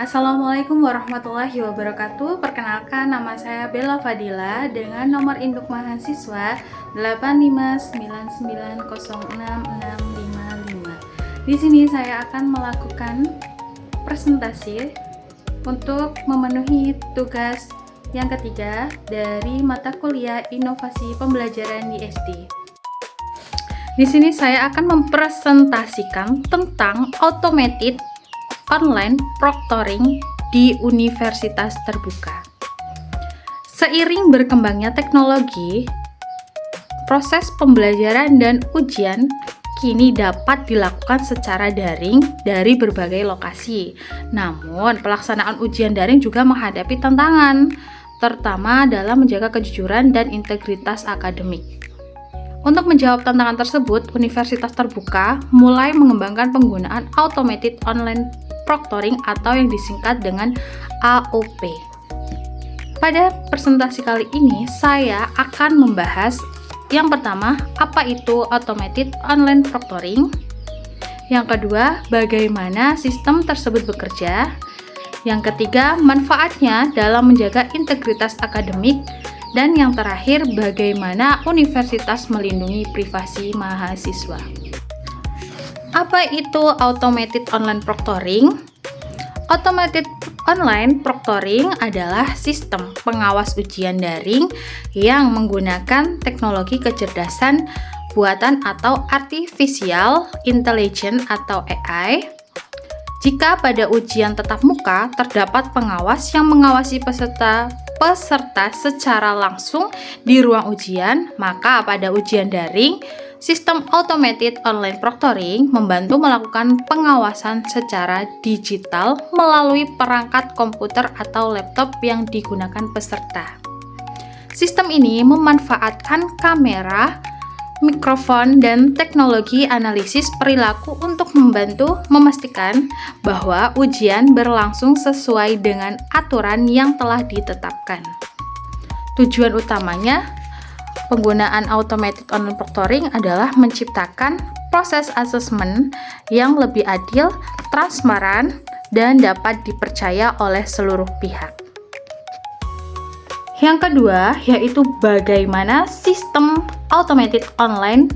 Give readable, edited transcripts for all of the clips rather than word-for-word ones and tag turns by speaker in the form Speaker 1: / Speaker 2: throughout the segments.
Speaker 1: Assalamualaikum warahmatullahi wabarakatuh. Perkenalkan, nama saya Bella Fadila dengan nomor induk mahasiswa 859906655. Di sini saya akan melakukan presentasi untuk memenuhi tugas yang ketiga dari mata kuliah Inovasi Pembelajaran di SD. Di sini saya akan mempresentasikan tentang automated online proctoring di universitas terbuka. Seiring berkembangnya teknologi, proses pembelajaran dan ujian kini dapat dilakukan secara daring dari berbagai lokasi. Namun, pelaksanaan ujian daring juga menghadapi tantangan, terutama dalam menjaga kejujuran dan integritas akademik. Untuk menjawab tantangan tersebut, universitas terbuka mulai mengembangkan penggunaan automated online proctoring atau yang disingkat dengan AOP. Pada presentasi kali ini, saya akan membahas yang pertama, apa itu automated online proctoring? Yang kedua, bagaimana sistem tersebut bekerja? Yang ketiga, manfaatnya dalam menjaga integritas akademik. Dan yang terakhir, bagaimana universitas melindungi privasi mahasiswa. Apa itu automated online proctoring? Automated online proctoring adalah sistem pengawas ujian daring yang menggunakan teknologi kecerdasan buatan atau artificial intelligence atau AI. Jika pada ujian tatap muka terdapat pengawas yang mengawasi peserta secara langsung di ruang ujian, maka pada ujian daring, sistem automated online proctoring membantu melakukan pengawasan secara digital melalui perangkat komputer atau laptop yang digunakan peserta. Sistem ini memanfaatkan kamera, mikrofon, dan teknologi analisis perilaku untuk membantu memastikan bahwa ujian berlangsung sesuai dengan aturan yang telah ditetapkan. Tujuan utamanya penggunaan automated online proctoring adalah menciptakan proses asesmen yang lebih adil, transparan, dan dapat dipercaya oleh seluruh pihak. Yang kedua, yaitu bagaimana sistem automated online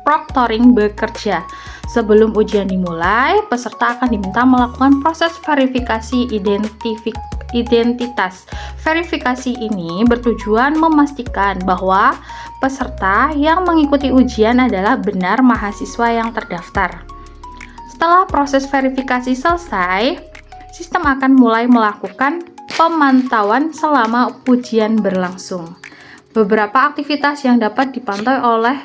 Speaker 1: proctoring bekerja. Sebelum ujian dimulai, peserta akan diminta melakukan proses verifikasi identitas. Verifikasi ini bertujuan memastikan bahwa peserta yang mengikuti ujian adalah benar mahasiswa yang terdaftar. Setelah proses verifikasi selesai, sistem akan mulai melakukan pemantauan selama ujian berlangsung. Beberapa aktivitas yang dapat dipantau oleh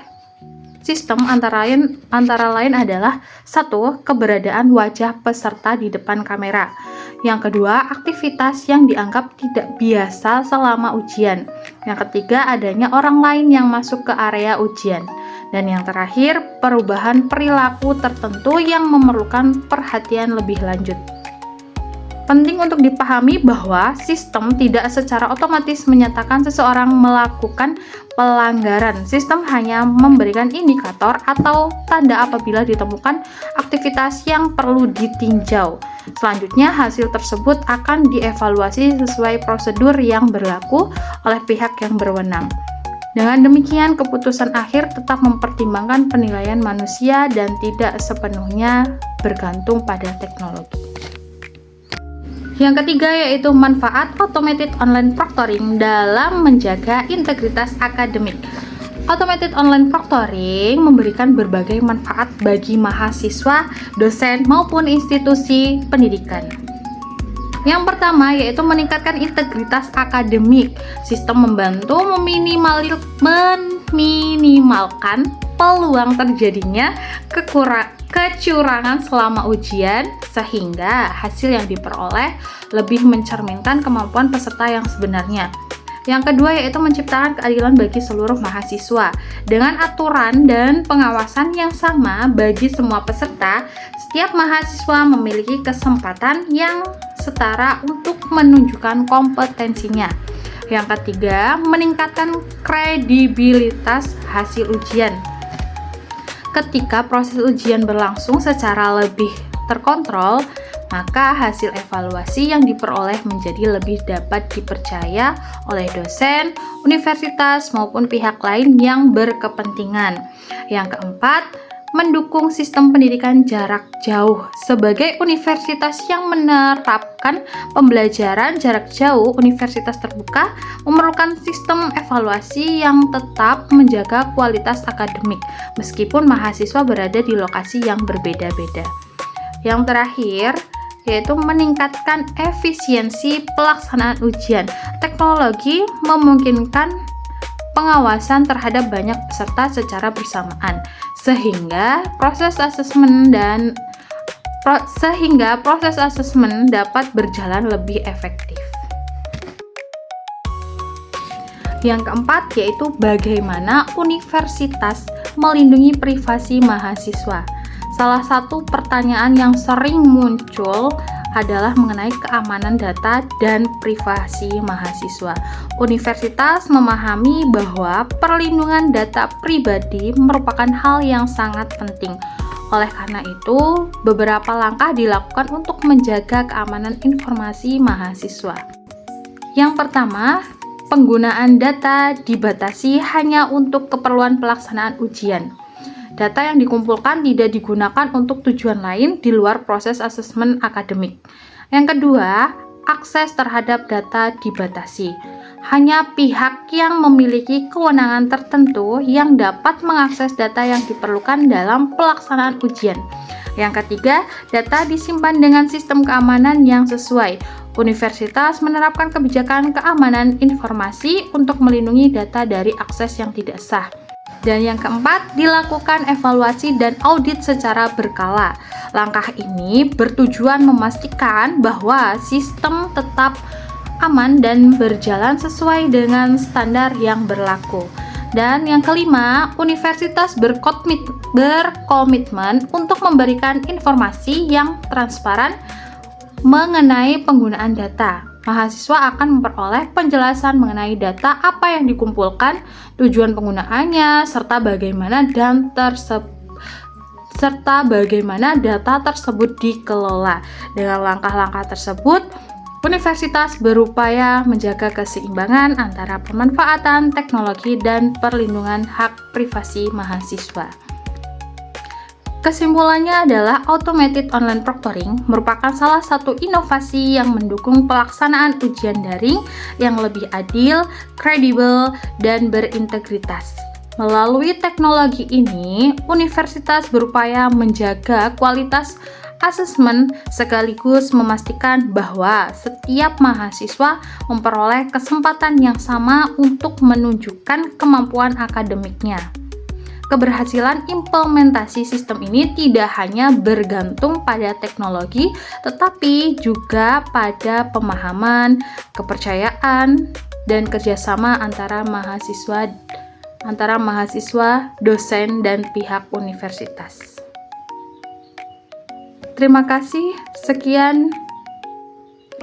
Speaker 1: sistem antara lain adalah 1. Keberadaan wajah peserta di depan kamera. Yang kedua, aktivitas yang dianggap tidak biasa selama ujian. Yang ketiga, adanya orang lain yang masuk ke area ujian. Dan yang terakhir, perubahan perilaku tertentu yang memerlukan perhatian lebih lanjut. Penting untuk dipahami bahwa sistem tidak secara otomatis menyatakan seseorang melakukan pelanggaran. Sistem hanya memberikan indikator atau tanda apabila ditemukan aktivitas yang perlu ditinjau. Selanjutnya, hasil tersebut akan dievaluasi sesuai prosedur yang berlaku oleh pihak yang berwenang. Dengan demikian, keputusan akhir tetap mempertimbangkan penilaian manusia dan tidak sepenuhnya bergantung pada teknologi. Yang ketiga yaitu manfaat automated online proctoring dalam menjaga integritas akademik. Automated online proctoring memberikan berbagai manfaat bagi mahasiswa, dosen, maupun institusi pendidikan. Yang pertama yaitu meningkatkan integritas akademik. Sistem membantu meminimalkan peluang terjadinya kecurangan selama ujian, sehingga hasil yang diperoleh lebih mencerminkan kemampuan peserta yang sebenarnya. Yang kedua yaitu menciptakan keadilan bagi seluruh mahasiswa. Dengan aturan dan pengawasan yang sama bagi semua peserta, setiap mahasiswa memiliki kesempatan yang setara untuk menunjukkan kompetensinya. Yang ketiga, meningkatkan kredibilitas hasil ujian. Ketika proses ujian berlangsung secara lebih terkontrol, maka hasil evaluasi yang diperoleh menjadi lebih dapat dipercaya oleh dosen, universitas, maupun pihak lain yang berkepentingan. Yang keempat, mendukung sistem pendidikan jarak jauh. Sebagai universitas yang menerapkan pembelajaran jarak jauh, universitas terbuka memerlukan sistem evaluasi yang tetap menjaga kualitas akademik, meskipun mahasiswa berada di lokasi yang berbeda-beda. Yang terakhir, yaitu meningkatkan efisiensi pelaksanaan ujian. Teknologi memungkinkan pengawasan terhadap banyak peserta secara bersamaan, sehingga proses asesmen dapat berjalan lebih efektif. Yang keempat, yaitu bagaimana universitas melindungi privasi mahasiswa. Salah satu pertanyaan yang sering muncul adalah mengenai keamanan data dan privasi mahasiswa. Universitas memahami bahwa perlindungan data pribadi merupakan hal yang sangat penting. Oleh karena itu, beberapa langkah dilakukan untuk menjaga keamanan informasi mahasiswa. Yang pertama, penggunaan data dibatasi hanya untuk keperluan pelaksanaan ujian. Data yang dikumpulkan tidak digunakan untuk tujuan lain di luar proses asesmen akademik. Yang kedua, akses terhadap data dibatasi. Hanya pihak yang memiliki kewenangan tertentu yang dapat mengakses data yang diperlukan dalam pelaksanaan ujian. Yang ketiga, data disimpan dengan sistem keamanan yang sesuai. Universitas menerapkan kebijakan keamanan informasi untuk melindungi data dari akses yang tidak sah. Dan yang keempat, dilakukan evaluasi dan audit secara berkala. Langkah ini bertujuan memastikan bahwa sistem tetap aman dan berjalan sesuai dengan standar yang berlaku. Dan yang kelima, universitas berkomitmen untuk memberikan informasi yang transparan mengenai penggunaan data. Mahasiswa akan memperoleh penjelasan mengenai data apa yang dikumpulkan, tujuan penggunaannya, serta bagaimana data tersebut dikelola. Dengan langkah-langkah tersebut, universitas berupaya menjaga keseimbangan antara pemanfaatan teknologi dan perlindungan hak privasi mahasiswa. Kesimpulannya adalah automated online proctoring merupakan salah satu inovasi yang mendukung pelaksanaan ujian daring yang lebih adil, kredibel, dan berintegritas. Melalui teknologi ini, universitas berupaya menjaga kualitas asesmen sekaligus memastikan bahwa setiap mahasiswa memperoleh kesempatan yang sama untuk menunjukkan kemampuan akademiknya. Keberhasilan implementasi sistem ini tidak hanya bergantung pada teknologi, tetapi juga pada pemahaman, kepercayaan, dan kerjasama antara mahasiswa, dosen, dan pihak universitas. Terima kasih, sekian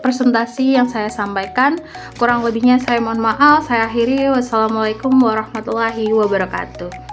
Speaker 1: presentasi yang saya sampaikan. Kurang lebihnya saya mohon maaf. Saya akhiri. Wassalamualaikum warahmatullahi wabarakatuh.